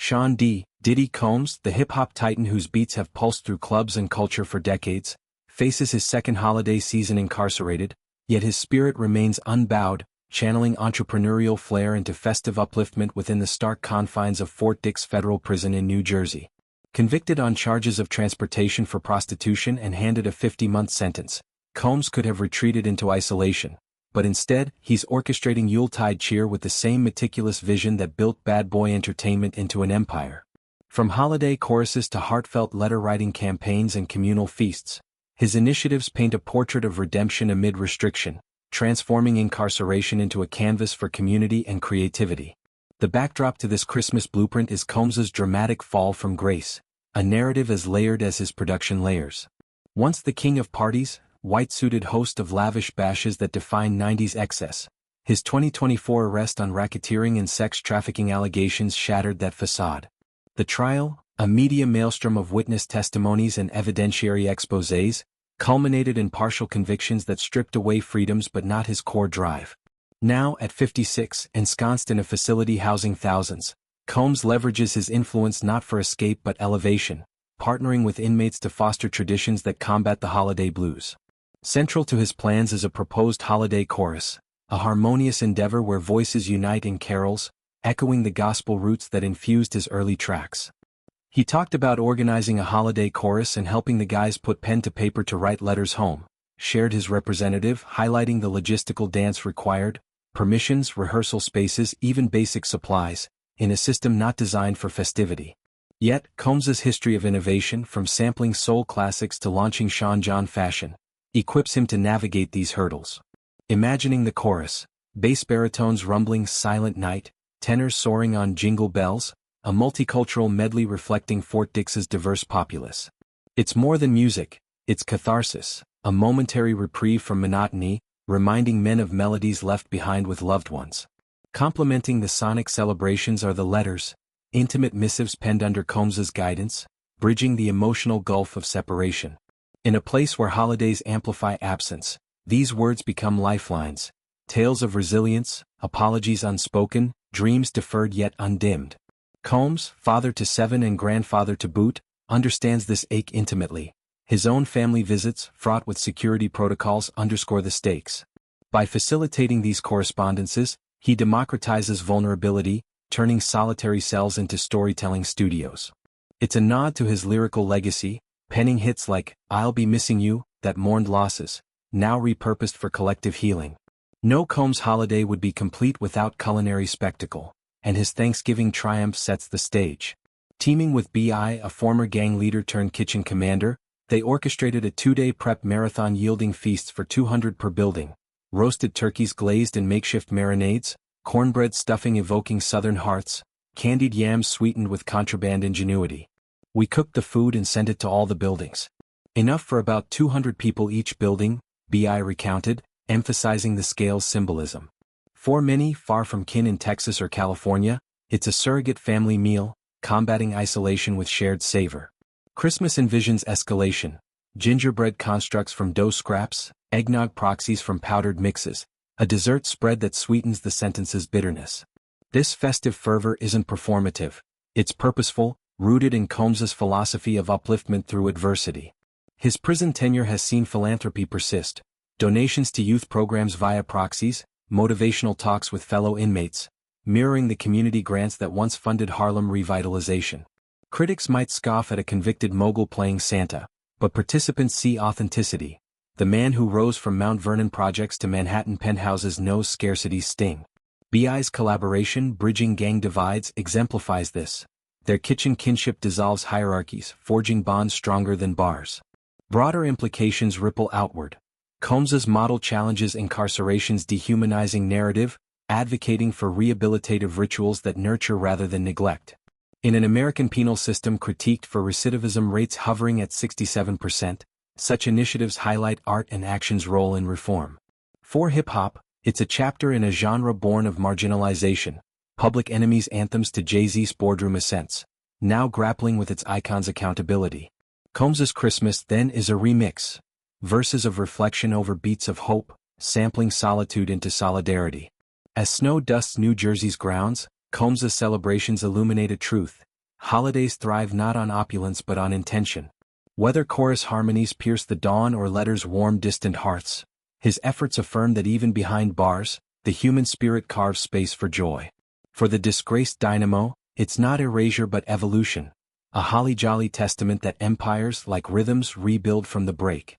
Sean Diddy Combs, the hip-hop titan whose beats have pulsed through clubs and culture for decades, faces his second holiday season incarcerated, yet his spirit remains unbowed, channeling entrepreneurial flair into festive upliftment within the stark confines of Fort Dix Federal Prison in New Jersey. Convicted on charges of transportation for prostitution and handed a 50-month sentence, Combs could have retreated into isolation, but instead, he's orchestrating Yuletide cheer with the same meticulous vision that built Bad Boy Entertainment into an empire. From holiday choruses to heartfelt letter-writing campaigns and communal feasts, his initiatives paint a portrait of redemption amid restriction, transforming incarceration into a canvas for community and creativity. The backdrop to this Christmas blueprint is Combs's dramatic fall from grace, a narrative as layered as his production layers. Once the king of parties, white-suited host of lavish bashes that define 90s excess, his 2024 arrest on racketeering and sex trafficking allegations shattered that facade. The trial, a media maelstrom of witness testimonies and evidentiary exposés, culminated in partial convictions that stripped away freedoms but not his core drive. Now, at 56, ensconced in a facility housing thousands, Combs leverages his influence not for escape but elevation, partnering with inmates to foster traditions that combat the holiday blues. Central to his plans is a proposed holiday chorus, a harmonious endeavor where voices unite in carols, echoing the gospel roots that infused his early tracks. He talked about organizing a holiday chorus and helping the guys put pen to paper to write letters home, shared his representative, highlighting the logistical dance required, permissions, rehearsal spaces, even basic supplies, in a system not designed for festivity. Yet, Combs's history of innovation, from sampling soul classics to launching Sean John fashion, equips him to navigate these hurdles. Imagining the chorus, bass baritones rumbling Silent Night, tenors soaring on Jingle Bells, a multicultural medley reflecting Fort Dix's diverse populace. It's more than music, it's catharsis, a momentary reprieve from monotony, reminding men of melodies left behind with loved ones. Complementing the sonic celebrations are the letters, intimate missives penned under Combs's guidance, bridging the emotional gulf of separation. In a place where holidays amplify absence, these words become lifelines, tales of resilience, apologies unspoken, dreams deferred yet undimmed. Combs, father to 7 and grandfather to boot, understands this ache intimately. His own family visits, fraught with security protocols, underscore the stakes. By facilitating these correspondences, he democratizes vulnerability, turning solitary cells into storytelling studios. It's a nod to his lyrical legacy, penning hits like I'll Be Missing You, that mourned losses, now repurposed for collective healing. No Combs holiday would be complete without culinary spectacle, and his Thanksgiving triumph sets the stage. Teaming with B.I., a former gang leader turned kitchen commander, they orchestrated a 2-day prep marathon yielding feasts for 200 per building, roasted turkeys glazed in makeshift marinades, cornbread stuffing evoking southern hearts, candied yams sweetened with contraband ingenuity. We cooked the food and sent it to all the buildings. Enough for about 200 people each building, B.I. recounted, emphasizing the scale's symbolism. For many, far from kin in Texas or California, it's a surrogate family meal, combating isolation with shared savor. Christmas envisions escalation, gingerbread constructs from dough scraps, eggnog proxies from powdered mixes, a dessert spread that sweetens the sentence's bitterness. This festive fervor isn't performative, it's purposeful, rooted in Combs's philosophy of upliftment through adversity. His prison tenure has seen philanthropy persist, donations to youth programs via proxies, motivational talks with fellow inmates, mirroring the community grants that once funded Harlem revitalization. Critics might scoff at a convicted mogul playing Santa, but participants see authenticity. The man who rose from Mount Vernon projects to Manhattan penthouses knows scarcity's sting. B.I.'s collaboration, Bridging Gang Divides, exemplifies this. Their kitchen kinship dissolves hierarchies, forging bonds stronger than bars. Broader implications ripple outward. Combs's model challenges incarceration's dehumanizing narrative, advocating for rehabilitative rituals that nurture rather than neglect. In an American penal system critiqued for recidivism rates hovering at 67%, such initiatives highlight art and action's role in reform. For hip-hop, it's a chapter in a genre born of marginalization, Public Enemy's anthems to Jay-Z's boardroom ascents, now grappling with its icon's accountability. Combs's Christmas, then, is a remix. Verses of reflection over beats of hope, sampling solitude into solidarity. As snow dusts New Jersey's grounds, Combs's celebrations illuminate a truth. Holidays thrive not on opulence but on intention. Whether chorus harmonies pierce the dawn or letters warm distant hearts, his efforts affirm that even behind bars, the human spirit carves space for joy. For the disgraced dynamo, it's not erasure but evolution, a holly-jolly testament that empires like rhythms rebuild from the break.